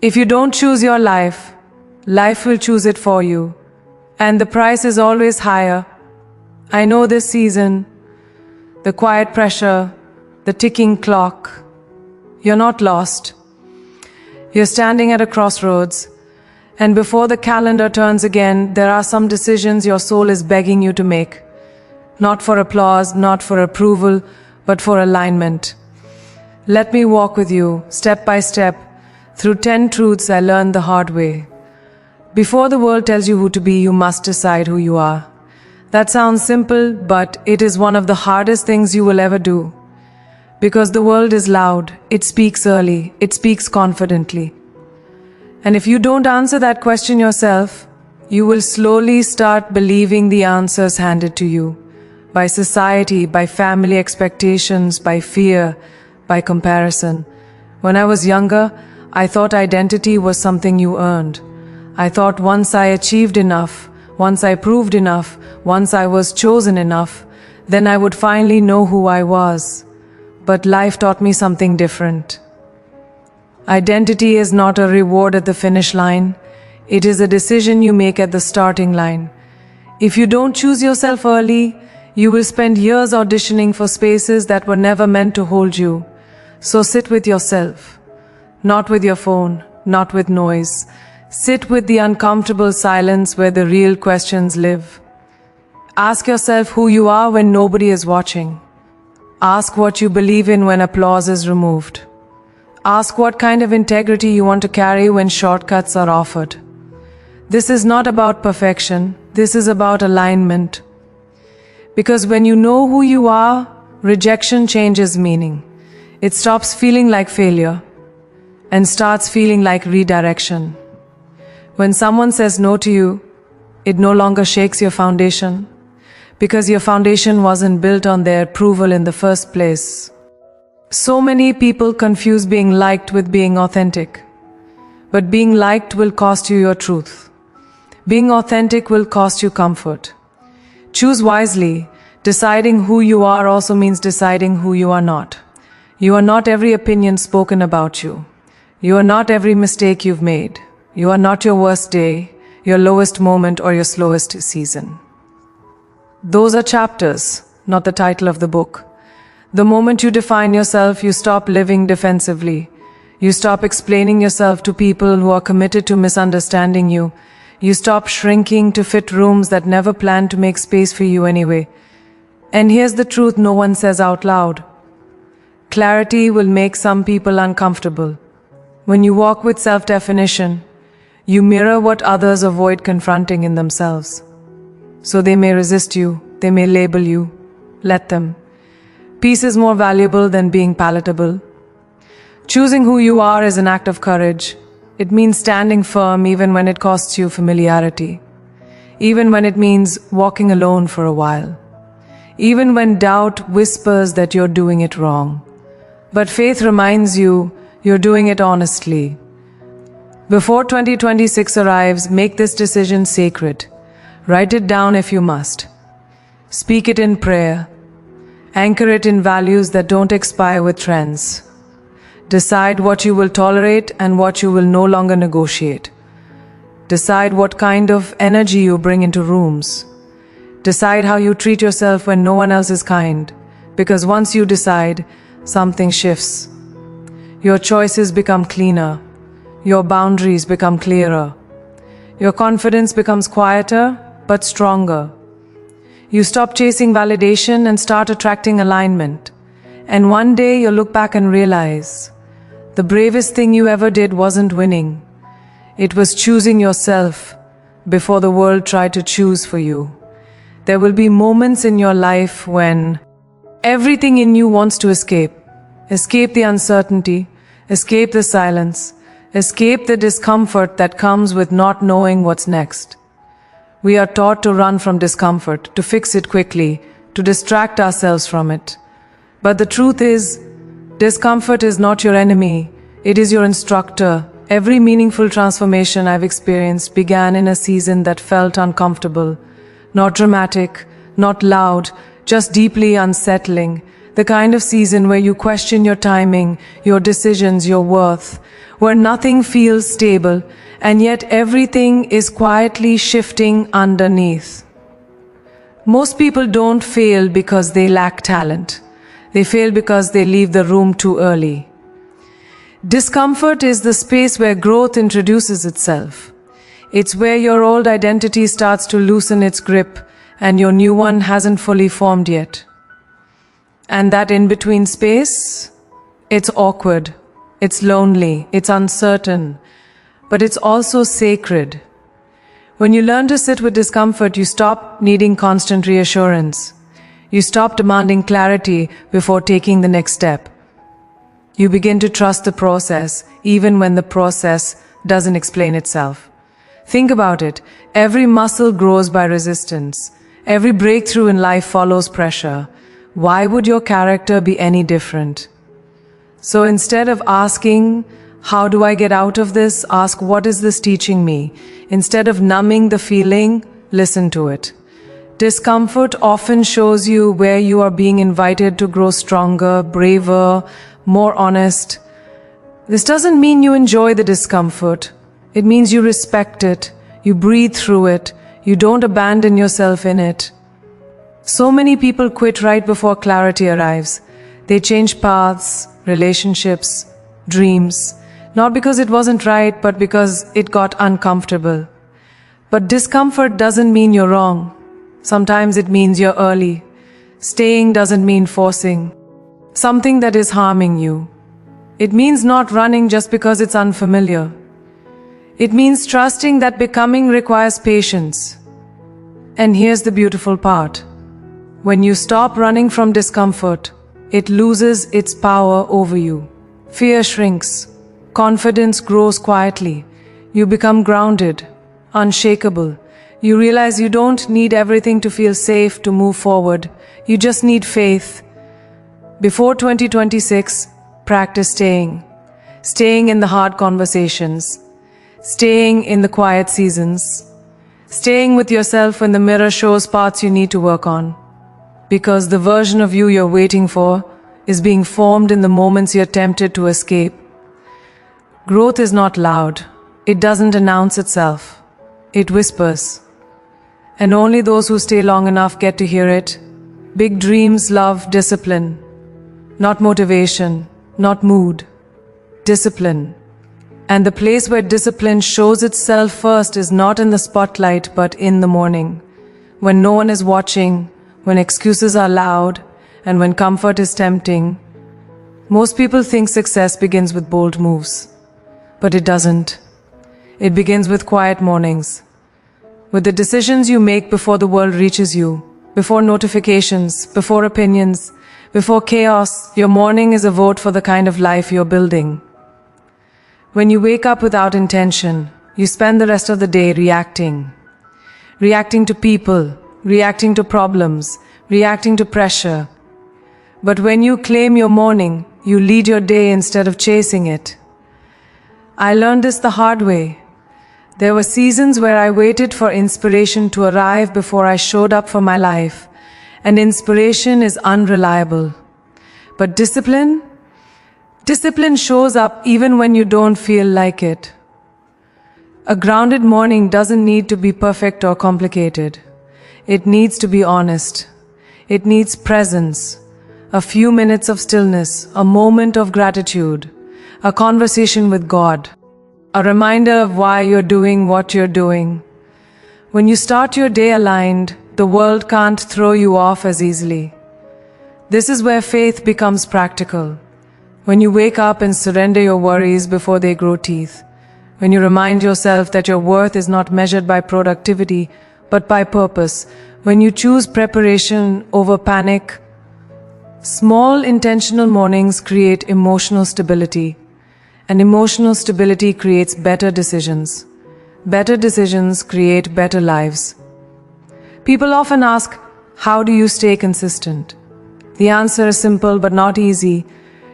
If you don't choose your life, life will choose it for you. And the price is always higher. I know this season, the quiet pressure, the ticking clock. You're not lost. You're standing at a crossroads, and before the calendar turns again, there are some decisions your soul is begging you to make. Not for applause, not for approval, but for alignment. Let me walk with you, step by step, through 10 truths I learned the hard way. Before the world tells you who to be, you must decide who you are. That sounds simple, but it is one of the hardest things you will ever do. Because the world is loud, it speaks early, it speaks confidently. And if you don't answer that question yourself, you will slowly start believing the answers handed to you. By society, by family expectations, by fear, by comparison. When I was younger, I thought identity was something you earned. I thought once I achieved enough, once I proved enough, once I was chosen enough, then I would finally know who I was. But life taught me something different. Identity is not a reward at the finish line. It is a decision you make at the starting line. If you don't choose yourself early, you will spend years auditioning for spaces that were never meant to hold you. So sit with yourself. Not with your phone, not with noise. Sit with the uncomfortable silence where the real questions live. Ask yourself who you are when nobody is watching. Ask what you believe in when applause is removed. Ask what kind of integrity you want to carry when shortcuts are offered. This is not about perfection. This is about alignment. Because when you know who you are, rejection changes meaning. It stops feeling like failure and starts feeling like redirection. When someone says no to you, it no longer shakes your foundation, because your foundation wasn't built on their approval in the first place. So many people confuse being liked with being authentic. But being liked will cost you your truth. Being authentic will cost you comfort. Choose wisely. Deciding who you are also means deciding who you are not. You are not every opinion spoken about you. You are not every mistake you've made. You are not your worst day, your lowest moment, or your slowest season. Those are chapters, not the title of the book. The moment you define yourself, you stop living defensively. You stop explaining yourself to people who are committed to misunderstanding you. You stop shrinking to fit rooms that never planned to make space for you anyway. And here's the truth no one says out loud. Clarity will make some people uncomfortable. When you walk with self-definition, you mirror what others avoid confronting in themselves. So they may resist you, they may label you. Let them. Peace is more valuable than being palatable. Choosing who you are is an act of courage. It means standing firm even when it costs you familiarity. Even when it means walking alone for a while. Even when doubt whispers that you're doing it wrong. But faith reminds you you're doing it honestly. Before 2026 arrives, make this decision sacred. Write it down if you must. Speak it in prayer. Anchor it in values that don't expire with trends. Decide what you will tolerate and what you will no longer negotiate. Decide what kind of energy you bring into rooms. Decide how you treat yourself when no one else is kind. Because once you decide, something shifts. Your choices become cleaner. Your boundaries become clearer. Your confidence becomes quieter, but stronger. You stop chasing validation and start attracting alignment. And one day you'll look back and realize, the bravest thing you ever did wasn't winning. It was choosing yourself before the world tried to choose for you. There will be moments in your life when everything in you wants to escape. Escape the uncertainty, escape the silence, escape the discomfort that comes with not knowing what's next. We are taught to run from discomfort, to fix it quickly, to distract ourselves from it. But the truth is, discomfort is not your enemy, it is your instructor. Every meaningful transformation I've experienced began in a season that felt uncomfortable. Not dramatic, not loud, just deeply unsettling. The kind of season where you question your timing, your decisions, your worth, where nothing feels stable, and yet everything is quietly shifting underneath. Most people don't fail because they lack talent. They fail because they leave the room too early. Discomfort is the space where growth introduces itself. It's where your old identity starts to loosen its grip and your new one hasn't fully formed yet. And that in-between space, it's awkward, it's lonely, it's uncertain, but it's also sacred. When you learn to sit with discomfort, you stop needing constant reassurance. You stop demanding clarity before taking the next step. You begin to trust the process, even when the process doesn't explain itself. Think about it. Every muscle grows by resistance. Every breakthrough in life follows pressure. Why would your character be any different? So instead of asking, how do I get out of this? Ask, what is this teaching me? Instead of numbing the feeling, listen to it. Discomfort often shows you where you are being invited to grow stronger, braver, more honest. This doesn't mean you enjoy the discomfort. It means you respect it, you breathe through it, you don't abandon yourself in it. So many people quit right before clarity arrives. They change paths, relationships, dreams, not because it wasn't right, but because it got uncomfortable. But discomfort doesn't mean you're wrong. Sometimes it means you're early. Staying doesn't mean forcing something that is harming you. It means not running just because it's unfamiliar. It means trusting that becoming requires patience. And here's the beautiful part. When you stop running from discomfort, it loses its power over you. Fear shrinks. Confidence grows quietly. You become grounded, unshakable. You realize you don't need everything to feel safe to move forward. You just need faith. Before 2026, practice staying. Staying in the hard conversations. Staying in the quiet seasons. Staying with yourself when the mirror shows parts you need to work on. Because the version of you you're waiting for is being formed in the moments you're tempted to escape. Growth is not loud. It doesn't announce itself. It whispers. And only those who stay long enough get to hear it. Big dreams love discipline. Not motivation, not mood. Discipline. And the place where discipline shows itself first is not in the spotlight but in the morning. When no one is watching, when excuses are loud, and when comfort is tempting. Most people think success begins with bold moves. But it doesn't. It begins with quiet mornings. With the decisions you make before the world reaches you, before notifications, before opinions, before chaos. Your morning is a vote for the kind of life you're building. When you wake up without intention, you spend the rest of the day reacting. Reacting to people, reacting to problems, reacting to pressure. But when you claim your morning, you lead your day instead of chasing it. I learned this the hard way. There were seasons where I waited for inspiration to arrive before I showed up for my life. And inspiration is unreliable. But discipline shows up even when you don't feel like it. A grounded morning doesn't need to be perfect or complicated. It needs to be honest. It needs presence. A few minutes of stillness, a moment of gratitude, a conversation with God, a reminder of why you're doing what you're doing. When you start your day aligned, the world can't throw you off as easily. This is where faith becomes practical. When you wake up and surrender your worries before they grow teeth. When you remind yourself that your worth is not measured by productivity, but by purpose. When you choose preparation over panic. Small intentional mornings create emotional stability. And emotional stability creates better decisions. Better decisions create better lives. People often ask, how do you stay consistent? The answer is simple but not easy.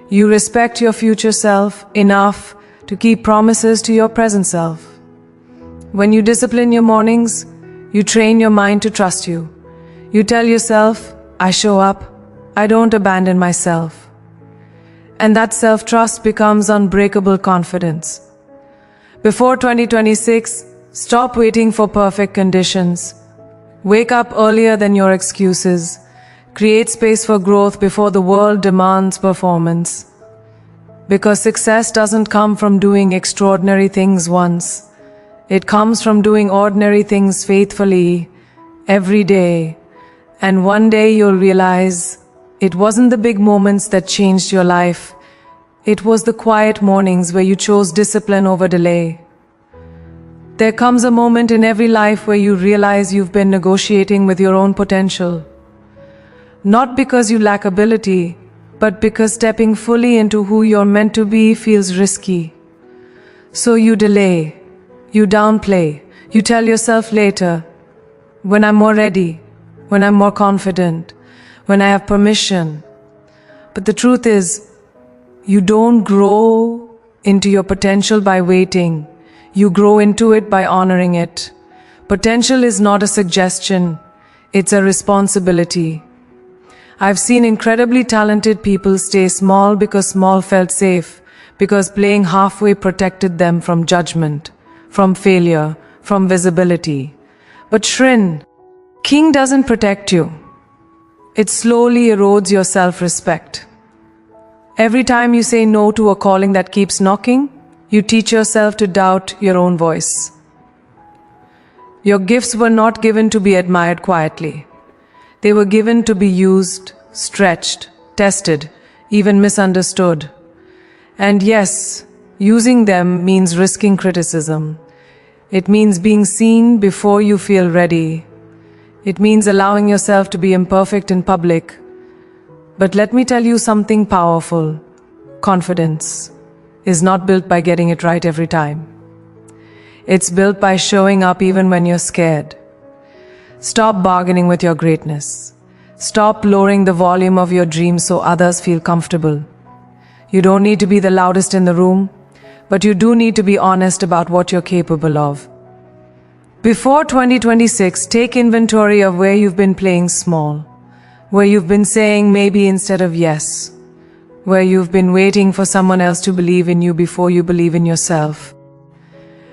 You respect your future self enough to keep promises to your present self. When you discipline your mornings, you train your mind to trust you. You tell yourself, I show up, I don't abandon myself. And that self-trust becomes unbreakable confidence. Before 2026, stop waiting for perfect conditions. Wake up earlier than your excuses. Create space for growth before the world demands performance. Because success doesn't come from doing extraordinary things once. It comes from doing ordinary things faithfully, every day. And one day you'll realize it wasn't the big moments that changed your life. It was the quiet mornings where you chose discipline over delay. There comes a moment in every life where you realize you've been negotiating with your own potential. Not because you lack ability, but because stepping fully into who you're meant to be feels risky. So you delay, you downplay, you tell yourself later, when I'm more ready, when I'm more confident, when I have permission. But the truth is, you don't grow into your potential by waiting. You grow into it by honoring it. Potential is not a suggestion, it's a responsibility. I've seen incredibly talented people stay small because small felt safe, because playing halfway protected them from judgment, from failure, from visibility. But King doesn't protect you. It slowly erodes your self-respect. Every time you say no to a calling that keeps knocking, you teach yourself to doubt your own voice. Your gifts were not given to be admired quietly. They were given to be used, stretched, tested, even misunderstood. And yes, using them means risking criticism. It means being seen before you feel ready. It means allowing yourself to be imperfect in public. But let me tell you something powerful. Confidence is not built by getting it right every time. It's built by showing up even when you're scared. Stop bargaining with your greatness. Stop lowering the volume of your dreams so others feel comfortable. You don't need to be the loudest in the room, but you do need to be honest about what you're capable of. Before 2026, take inventory of where you've been playing small, where you've been saying maybe instead of yes, where you've been waiting for someone else to believe in you before you believe in yourself.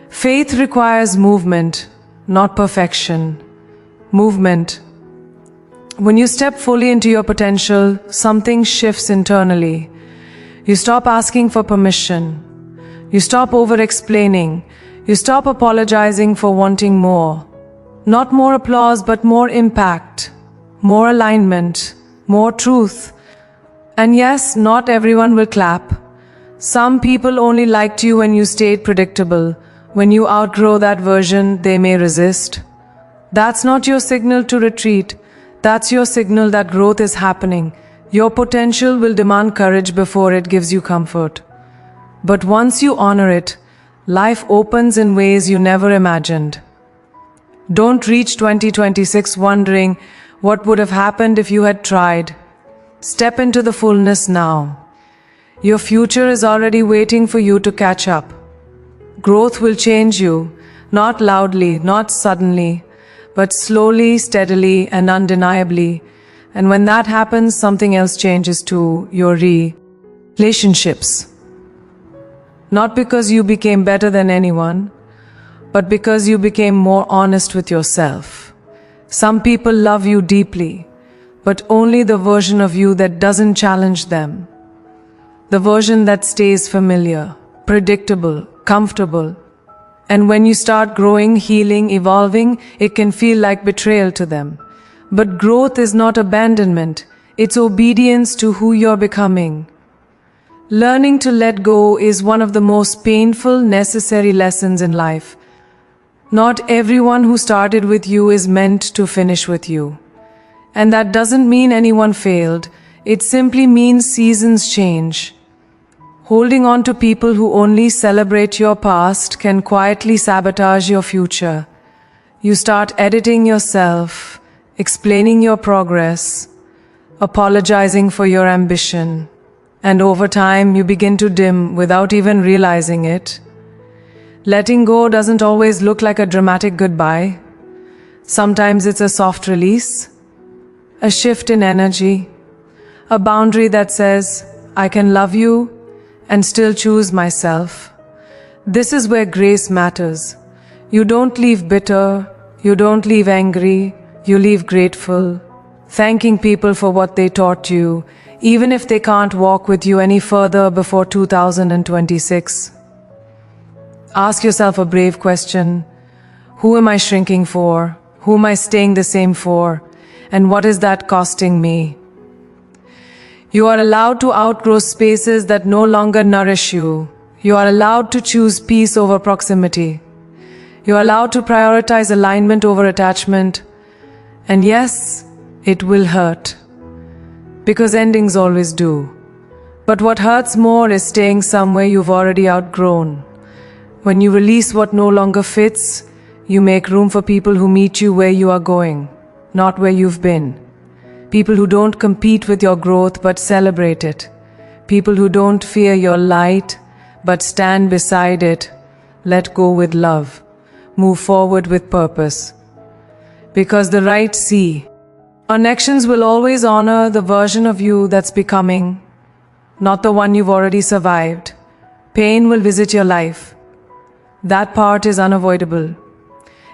Faith requires movement, not perfection. Movement. When you step fully into your potential, something shifts internally. You stop asking for permission. You stop over-explaining. You stop apologizing for wanting more. Not more applause, but more impact, more alignment, more truth. And yes, not everyone will clap. Some people only liked you when you stayed predictable. When you outgrow that version, they may resist. That's not your signal to retreat. That's your signal that growth is happening. Your potential will demand courage before it gives you comfort. But once you honor it, life opens in ways you never imagined. Don't reach 2026 wondering what would have happened if you had tried. Step into the fullness now. Your future is already waiting for you to catch up. Growth will change you, not loudly, not suddenly, but slowly, steadily, and undeniably. And when that happens, something else changes too, your relationships. Not because you became better than anyone, but because you became more honest with yourself. Some people love you deeply, but only the version of you that doesn't challenge them. The version that stays familiar, predictable, comfortable. And when you start growing, healing, evolving, it can feel like betrayal to them. But growth is not abandonment, it's obedience to who you're becoming. Learning to let go is one of the most painful, necessary lessons in life. Not everyone who started with you is meant to finish with you. And that doesn't mean anyone failed, it simply means seasons change. Holding on to people who only celebrate your past can quietly sabotage your future. You start editing yourself, explaining your progress, apologizing for your ambition, and over time you begin to dim without even realizing it. Letting go doesn't always look like a dramatic goodbye. Sometimes it's a soft release, a shift in energy, A boundary that says, I can love you and still choose myself. This is where grace matters. You don't leave bitter, you don't leave angry, you leave grateful, thanking people for what they taught you, even if they can't walk with you any further before 2026. Ask yourself a brave question. Who am I shrinking for? Who am I staying the same for? And what is that costing me? You are allowed to outgrow spaces that no longer nourish you. You are allowed to choose peace over proximity. You are allowed to prioritize alignment over attachment. And yes, it will hurt. Because endings always do. But what hurts more is staying somewhere you've already outgrown. When you release what no longer fits, you make room for people who meet you where you are going, not where you've been. People who don't compete with your growth but celebrate it. People who don't fear your light but stand beside it. Let go with love. Move forward with purpose. Because the right connections will always honor the version of you that's becoming, not the one you've already survived. Pain will visit your life. That part is unavoidable.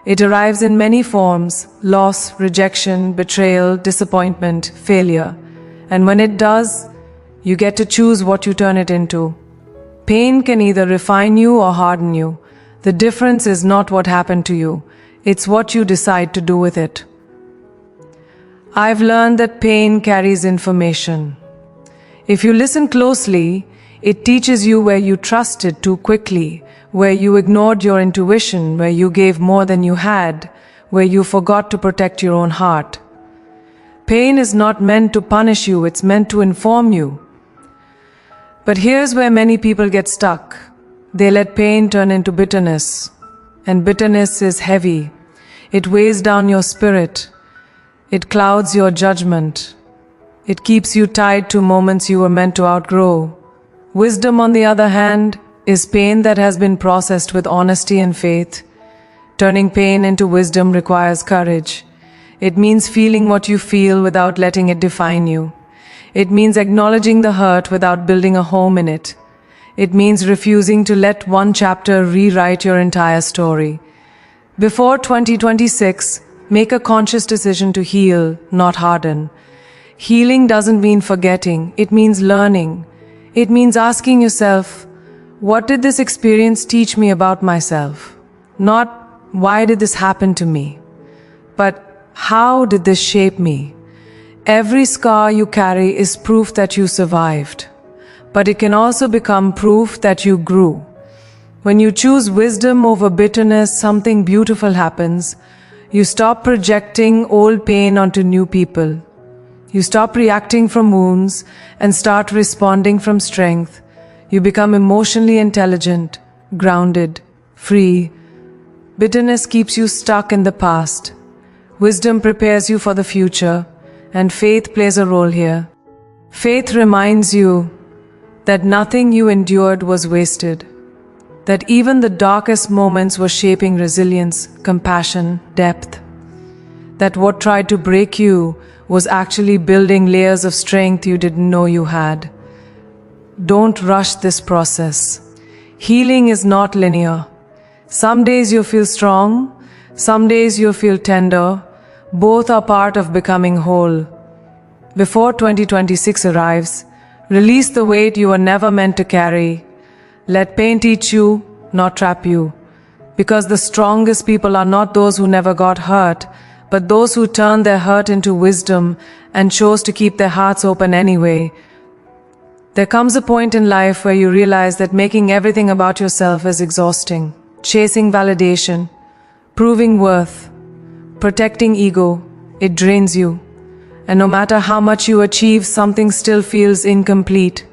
It arrives in many forms: loss, rejection, betrayal, disappointment, failure. And when it does, you get to choose what you turn it into. Pain can either refine you or harden you. The difference is not what happened to you, it's what you decide to do with it. I've learned that pain carries information. If you listen closely, it teaches you where you trusted too quickly, where you ignored your intuition, where you gave more than you had, where you forgot to protect your own heart. Pain is not meant to punish you, it's meant to inform you. But here's where many people get stuck. They let pain turn into bitterness. And bitterness is heavy. It weighs down your spirit. It clouds your judgment. It keeps you tied to moments you were meant to outgrow. Wisdom, on the other hand, is pain that has been processed with honesty and faith. Turning pain into wisdom requires courage. It means feeling what you feel without letting it define you. It means acknowledging the hurt without building a home in it. It means refusing to let one chapter rewrite your entire story. Before 2026, make a conscious decision to heal, not harden. Healing doesn't mean forgetting, it means learning. It means asking yourself, what did this experience teach me about myself? Not, why did this happen to me? But, how did this shape me? Every scar you carry is proof that you survived. But it can also become proof that you grew. When you choose wisdom over bitterness, something beautiful happens. You stop projecting old pain onto new people. You stop reacting from wounds and start responding from strength. You become emotionally intelligent, grounded, free. Bitterness keeps you stuck in the past. Wisdom prepares you for the future, and faith plays a role here. Faith reminds you that nothing you endured was wasted, that even the darkest moments were shaping resilience, compassion, depth, that what tried to break you was actually building layers of strength you didn't know you had. Don't rush this process. Healing is not linear. Some days you feel strong, some days you feel tender. Both are part of becoming whole. Before 2026 arrives, release the weight you were never meant to carry. Let pain teach you, not trap you. Because the strongest people are not those who never got hurt, but those who turned their hurt into wisdom and chose to keep their hearts open anyway. There comes a point in life where you realize that making everything about yourself is exhausting. Chasing validation, proving worth, protecting ego, it drains you. And no matter how much you achieve, something still feels incomplete.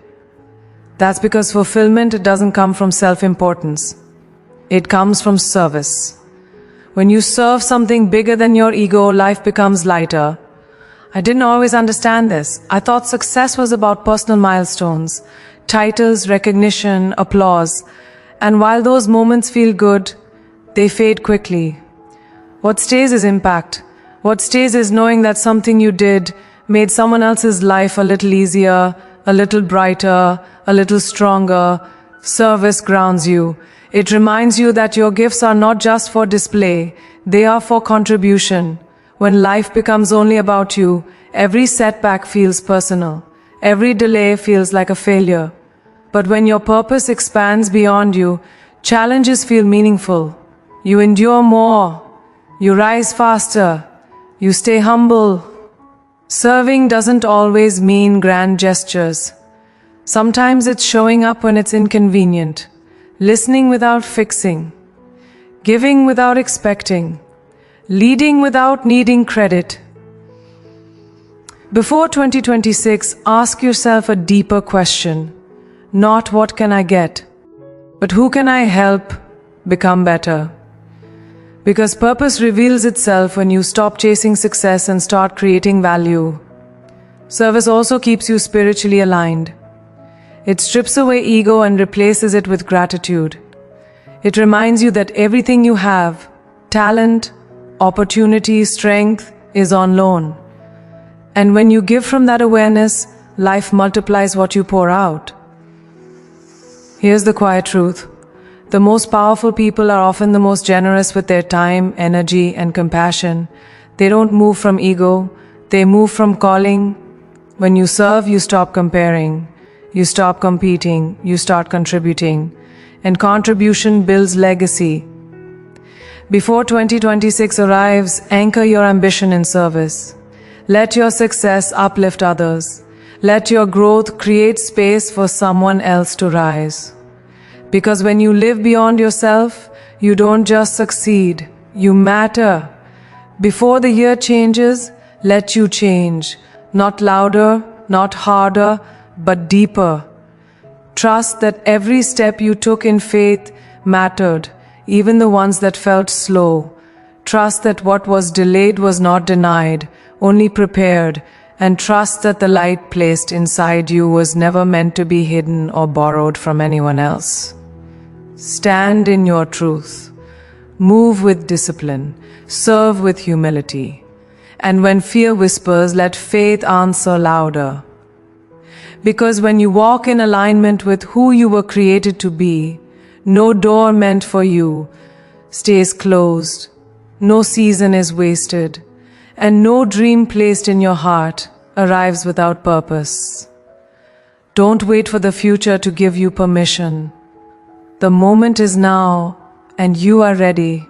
That's because fulfillment doesn't come from self-importance. It comes from service. When you serve something bigger than your ego, life becomes lighter. I didn't always understand this. I thought success was about personal milestones, titles, recognition, applause. And while those moments feel good, they fade quickly. What stays is impact. What stays is knowing that something you did made someone else's life a little easier, a little brighter, a little stronger. Service grounds you. It reminds you that your gifts are not just for display, they are for contribution. When life becomes only about you, every setback feels personal. Every delay feels like a failure. But when your purpose expands beyond you, challenges feel meaningful. You endure more. You rise faster. You stay humble. Serving doesn't always mean grand gestures. Sometimes it's showing up when it's inconvenient, listening without fixing, giving without expecting, leading without needing credit. Before 2026, ask yourself a deeper question. Not what can I get, but who can I help become better? Because purpose reveals itself when you stop chasing success and start creating value. Service also keeps you spiritually aligned. It strips away ego and replaces it with gratitude. It reminds you that everything you have, talent, opportunity, strength, is on loan. And when you give from that awareness, life multiplies what you pour out. Here's the quiet truth. The most powerful people are often the most generous with their time, energy, and compassion. They don't move from ego, they move from calling. When you serve, you stop comparing. You stop competing, you start contributing. And contribution builds legacy. Before 2026 arrives, anchor your ambition in service. Let your success uplift others. Let your growth create space for someone else to rise. Because when you live beyond yourself, you don't just succeed, you matter. Before the year changes, let you change. Not louder, not harder, but deeper. Trust that every step you took in faith mattered, even the ones that felt slow. Trust that what was delayed was not denied, only prepared, and trust that the light placed inside you was never meant to be hidden or borrowed from anyone else. Stand in your truth. Move with discipline. Serve with humility. And when fear whispers, let faith answer louder. Because when you walk in alignment with who you were created to be, no door meant for you stays closed, no season is wasted, and no dream placed in your heart arrives without purpose. Don't wait for the future to give you permission. The moment is now, and you are ready.